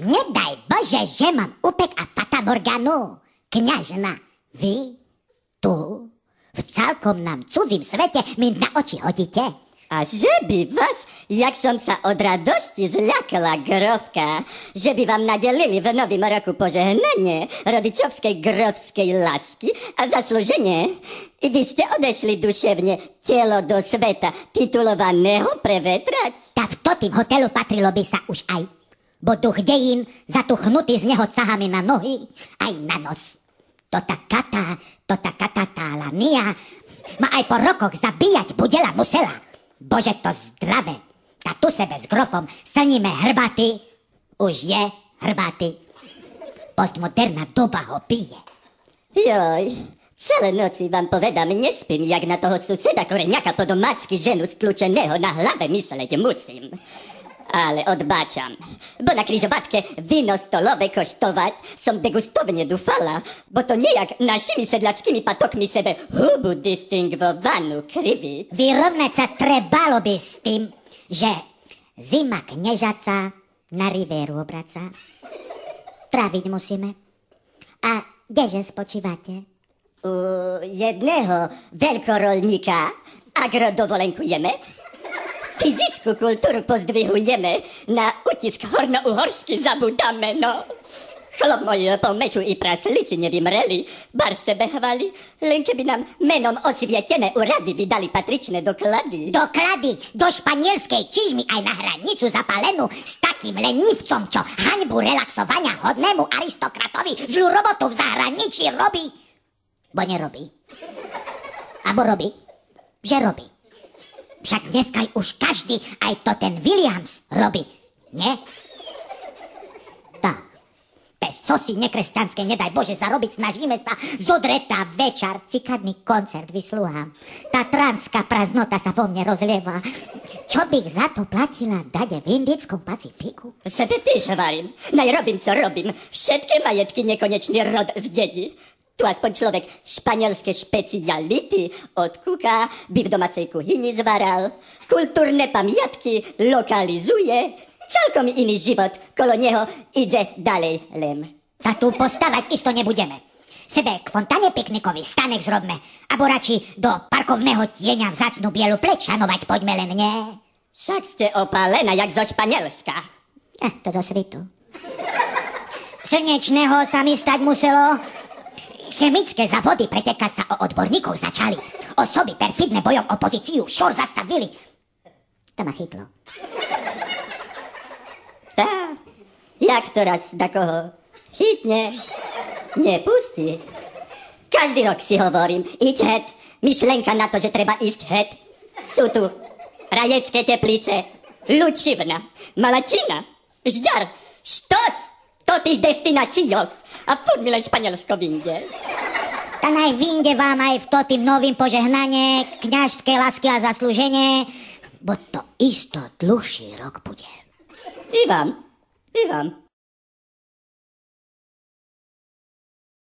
Nedaj Bože, že mám upek a fatamorganu. Kňažna, vy tu v celkom nám cudzím svete mi na oči hodíte. A že by vás, jak som sa od radosti zľakala, grovka, že by vám nadelili v novým roku požehnanie rodičovskej grovskej lásky a zaslúženie. I vy ste odešli duševne telo do sveta titulovaného prevetrať. Ta v tým hotelu patrilo by sa už aj, bo duch dejín zatuchnutý z neho cahami na nohy aj na nos. Tota katatála nia ma aj po rokoch zabíjať budela musela. Bože to zdravé, tá tu sebe s grofom slníme hrbaty, už je hrbaty. Postmoderná doba ho pije. Joj, celé noci vám povedám, nespím, jak na toho suseda koreňaka po domácky ženu stlučeného na hlave mysleť musím. Ale odbáčam, bo na križovatke víno stolové koštovať som degustovne dúfala, bo to nejak našimi sedlackými patokmi sebe hubu distingvovanú kriví. Vyrovnať sa trebalo by s tým, že zima knežaca na rivéru obraca. Tráviť musíme. A kdeže spočívate? U jedného veľkorolníka agrodovolenkujeme. Fyzickú kultúru pozdvihujeme, na utisk horno-uhorsky zabudáme, no. Chlop môj po meču i praslici nevymreli, bar sebe hvali, len keby nám menom osvietené úrady vydali patričné doklady. Doklady do španielskej čižmy aj na hranicu zapálenú s takým lenivcom, čo haňbu relaxovania hodnému aristokratovi zlú robotu v zahraničí robí. Bo nerobí. Abo robí, že robí. Však dneska už každý, aj to ten Williams robí, nie? Tak, bez sosy nekresťanské, nedaj Bože zarobiť, snažíme sa zodretá večer, cikadný koncert vyslúham. Tá transká praznota sa vo mne rozlieva. Čo bych za to platila dade v Indickom Pacifiku? Sebe tiež hovorím, najrobím, co robím, všetky majetky nekonečný rod z dedi. Tu aspoň človek španielské špeciality odkúka, by v domácej kuchyni zvaral, kultúrne pamiatky lokalizuje, celkom iný život kolo neho ide ďalej len. A tu postavať isto nebudeme. Sebe k fontáne piknikovi stanek zrobme, abo radši do parkovného tieňa vzácnu bielu pleť šanovať poďme len, nie? Však ste opálená, jak zo Španielska. To zo svitu. Slnečného sa mi stať muselo. Chemické závody pretekať sa o odborníkov začali. Osoby perfidné bojom opozíciu šor zastavili. To ma chytlo. Tá, jak to raz takoho chytne, nepustí. Každý rok si hovorím, iď het, myšlenka na to, že treba ísť het. Sú tu Rajecké Teplice, Lučivna, Malačina, Žďar, Štos, to tých destináciách. A furt mi len Španielsko vinde. Tá naj vinde vám aj v to tým novým požehnanie, kňažské lásky a zaslúženie, bo to isto dlhší rok bude. I vám.